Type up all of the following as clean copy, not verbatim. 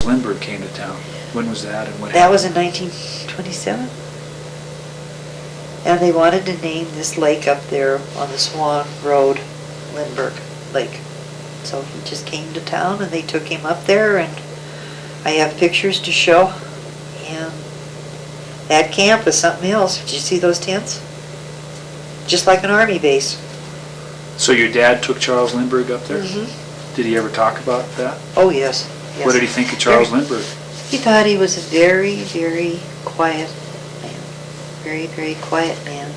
Lindbergh came to town. When was that and what That happened? was in 1927. And they wanted to name this lake up there on the Swan Road, Lindbergh Lake. So he just came to town and they took him up there, and I have pictures to show. And that camp is something else. Did you see those tents? Just like an army base. So your dad took Charles Lindbergh up there? Mm-hmm. Did he ever talk about that? Oh, yes. What did he think of Charles Lindbergh? He thought he was a very, very quiet man. Very, very quiet man.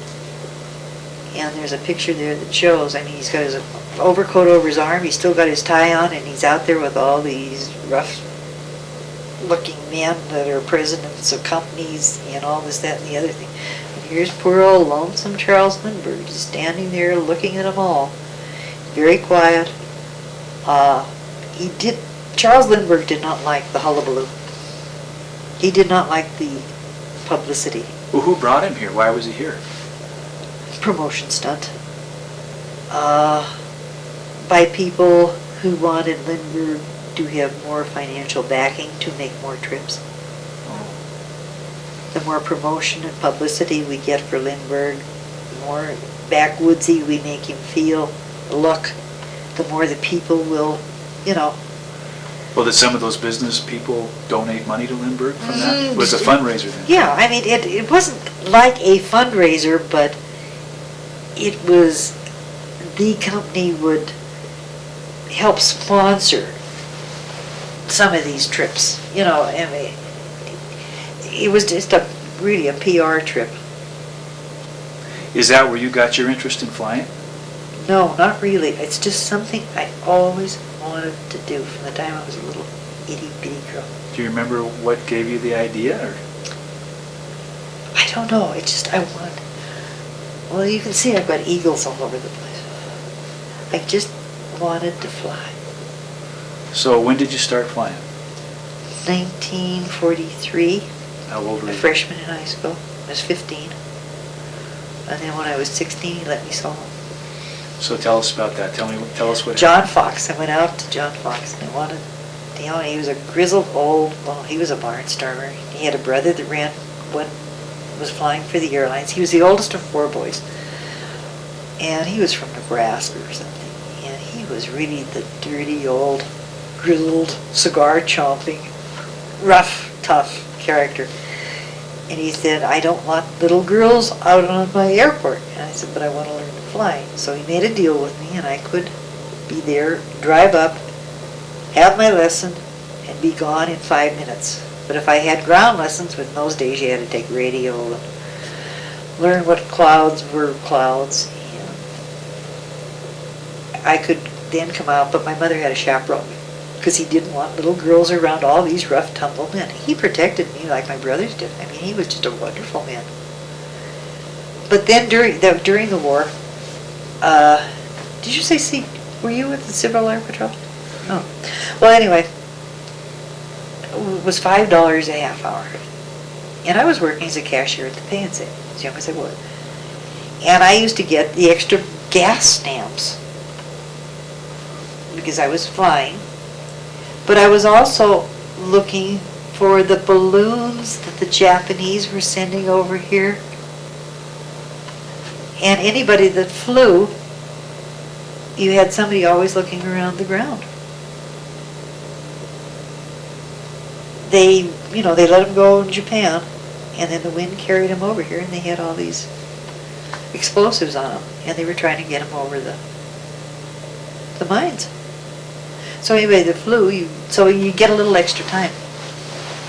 And there's a picture there that shows, I mean, he's got his overcoat over his arm, he's still got his tie on, and he's out there with all these rough-looking men that are presidents of companies and all this, that, and the other thing. And here's poor old lonesome Charles Lindbergh just standing there looking at them all. Very quiet. Charles Lindbergh did not like the hullabaloo. He did not like the publicity. Well, who brought him here? Why was he here? Promotion stunt. By people who wanted Lindbergh to have more financial backing to make more trips. The more promotion and publicity we get for Lindbergh, the more backwoodsy we make him look, the more the people will, Well, did some of those business people donate money to Lindbergh from that? It was a fundraiser then? Yeah, I mean, it wasn't like a fundraiser, but it was, the company would help sponsor some of these trips. I mean, it was just really a PR trip. Is that where you got your interest in flying? No, not really. It's just something I always wanted to do from the time I was a little itty-bitty girl. Do you remember what gave you the idea? Or? I don't know. It's just I wanted. Well, you can see I've got eagles all over the place. I just wanted to fly. So when did you start flying? 1943. How old were A you? freshman in high school. I was 15. And then when I was 16, he let me solo. So tell us about that. Tell us what John Fox. I went out to John Fox and I wanted, he was a grizzled old, he was a barnstormer. He had a brother that was flying for the airlines. He was the oldest of 4 boys. And he was from Nebraska or something. And he was really the dirty old, grizzled, cigar-chomping, rough, tough character. And he said, I don't want little girls out on my airport. And I said, but I want to learn to fly. So he made a deal with me and I could be there, drive up, have my lesson, and be gone in 5 minutes. But if I had ground lessons, in those days you had to take radio and learn what clouds were clouds. And I could then come out, but my mother had a chaperone because he didn't want little girls around all these rough tumble men. He protected me like my brothers did. I mean, he was just a wonderful man. But then during the war, did you say, were you with the Civil Air Patrol? Oh. Well, anyway, it was $5 a half hour. And I was working as a cashier at the Pay and Save, as young as I was. And I used to get the extra gas stamps because I was flying. But I was also looking for the balloons that the Japanese were sending over here. And anybody that flew, you had somebody always looking around the ground. They let them go in Japan, and then the wind carried them over here, and they had all these explosives on them, and they were trying to get them over the mines. So anyway, they flew, so you get a little extra time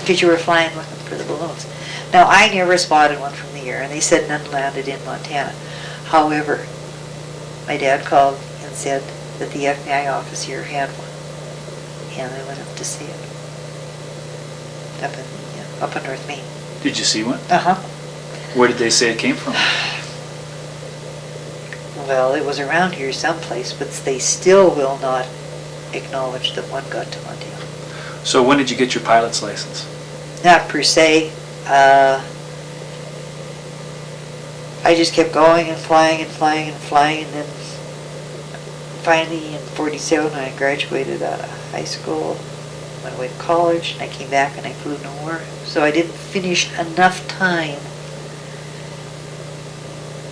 because you were flying looking for the balloons. Now, I never spotted one from the air, and they said none landed in Montana. However, my dad called and said that the FBI office here had one, and I went up to see it up in North Maine. Did you see one? Uh-huh. Where did they say it came from? Well, it was around here someplace, but they still will not acknowledge that one got to Montana. So when did you get your pilot's license? Not per se. I just kept going and flying and flying and flying, and then finally in 47 I graduated out of high school went away to college, and I came back and I flew no more. So I didn't finish enough time,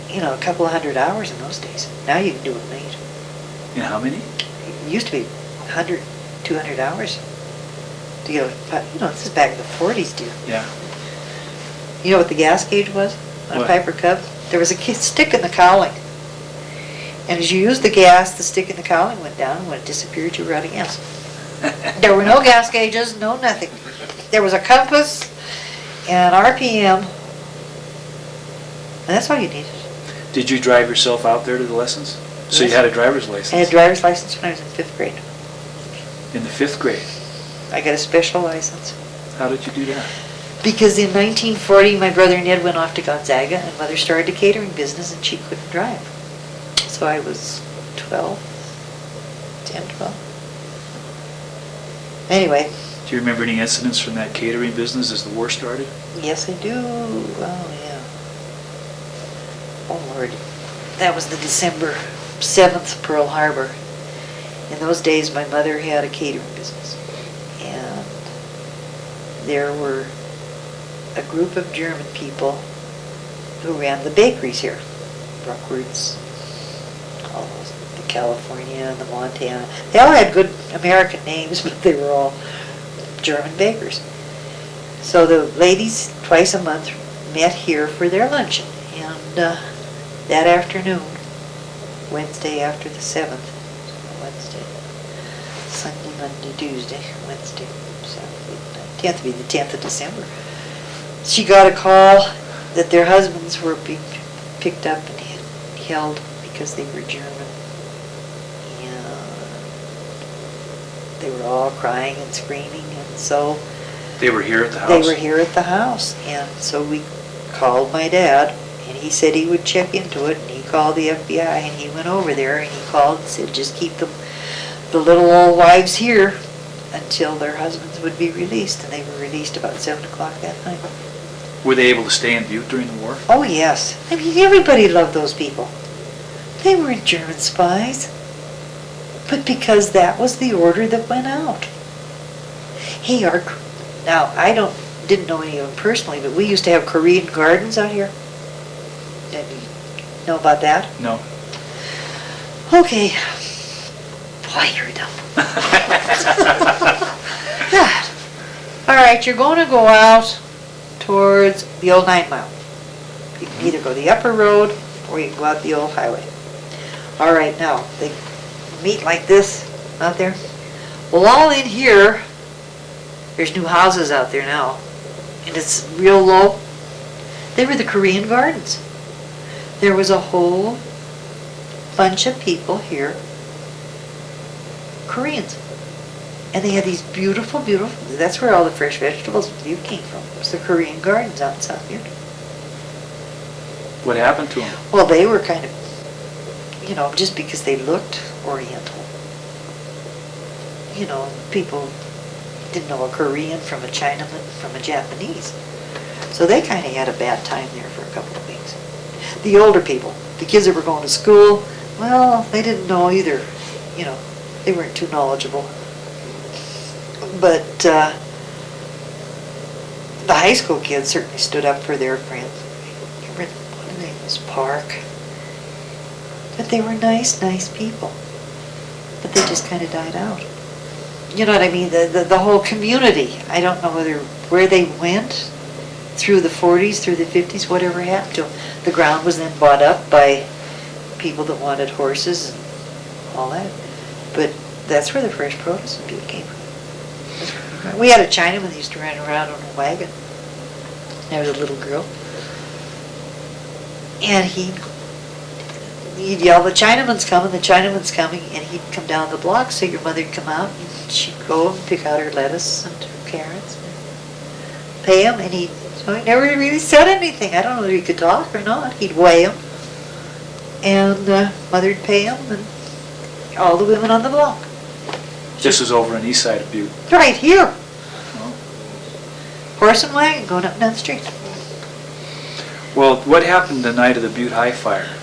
you know, a couple of 100 hours in those days. Now you can do it late. In how many? It used to be 100, 200 hours to get a, you know, this is back in the 40s, dude. Yeah. You know what the gas gauge was on a What? Piper Cub? There was a stick in the cowling. And as you used the gas, the stick in the cowling went down, and when it disappeared, you were out of gas. There were no gas gauges, no nothing. There was a compass and an RPM, and that's all you needed. Did you drive yourself out there to the lessons? So you Yes. had a driver's license? I had a driver's license when I was in 5th grade. In the 5th grade? I got a special license. How did you do that? Because in 1940, my brother Ned went off to Gonzaga, and Mother started a catering business, and she couldn't drive. So I was 12, 10, 12. Anyway. Do you remember any incidents from that catering business as the war started? Yes, I do. Oh, yeah. Oh, Lord. That was the December 7th, Pearl Harbor. In those days, my mother had a catering business. And there were a group of German people who ran the bakeries here. Brookwards, all those, the California and the Montana. They all had good American names, but they were all German bakers. So the ladies twice a month met here for their luncheon. And that afternoon, Wednesday after the 7th, Wednesday, Sunday, Monday, Tuesday, Wednesday, Saturday, 10th would be the 10th of December. She got a call that their husbands were being picked up and held because they were German. And they were all crying and screaming, and so They were here at the house? they were here at the house. And so we called my dad, and he said he would check into it, and he called the FBI, and he went over there, and he called and said, just keep the little old wives here until their husbands would be released. And they were released about 7 o'clock that night. Were they able to stay in Butte during the war? Oh, yes. I mean, everybody loved those people. They weren't German spies. But because that was the order that went out. Hey, now, I didn't know any of them personally, but we used to have Korean gardens out here. Did you know about that? No. Okay. Boy, you're dumb. God. All right, you're going to go out towards the old 9 Mile. You can either go the upper road or you can go out the old highway. All right, now, they meet like this out there. Well, all in here, there's new houses out there now, and it's real low. They were the Korean gardens. There was a whole bunch of people here, Koreans. And they had these beautiful, beautiful, that's where all the fresh vegetables came from. It was the Korean gardens out in South Butte. What happened to them? Well, they were kind of, you know, just because they looked Oriental. You know, people didn't know a Korean from a Chinaman from a Japanese. So they kind of had a bad time there for a couple of weeks. The older people, the kids that were going to school, well, they didn't know either. You know, they weren't too knowledgeable. But the high school kids certainly stood up for their friends. Remember, one name was Park. But they were nice, nice people. But they just kind of died out. You know what I mean? The whole community. I don't know where they went through the 40s, through the 50s, whatever happened to them. The ground was then bought up by people that wanted horses and all that. But that's where the fresh produce in Butte came from. We had a Chinaman that used to run around on a wagon. There was a little girl. And he'd yell, the Chinaman's coming, the Chinaman's coming, and he'd come down the block, so your mother'd come out, and she'd go and pick out her lettuce and her carrots, and pay him, and so he never really said anything. I don't know whether he could talk or not. He'd weigh him, and mother'd pay him, and all the women on the block. This was over on the east side of Butte. Right here. Oh. Horse and wagon going up and down the street. Well, what happened the night of the Butte High fire?